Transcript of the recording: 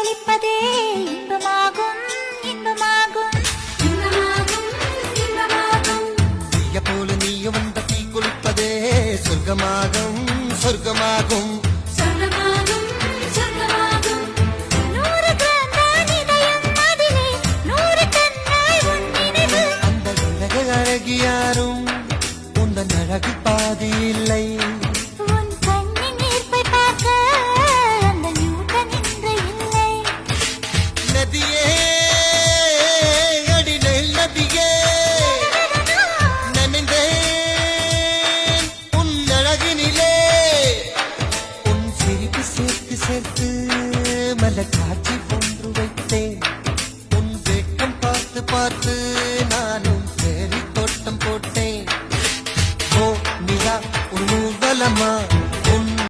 குளிப்பதே இன்பமாகும் இன்பமாகும் இன்பமாகும் இன்பமாகும். தீய போல நீயும் வந்த தீ குளிப்பதே சொர்க்கமாகும் சொர்க்கமாகும் சொர்க்கமாகும் சொர்க்கமாகும். 100 கிராம் இதயம் அதிலே 100 கண்ணாய் உன் நினைவு. அந்த உலக அழகியாரும் உந்தன் அழகு பாதி இல்லை. உன் கண்ணின் ஈர்ப்பை பார்க்க அந்த நியூட்டன் இன்று இல்லை. நதியே அடிநெல் நதியே நனைந்தேன் உன் அழகினிலே. உன் சிரிப்பு சேர்த்து சேர்த்து மலர் காட்சி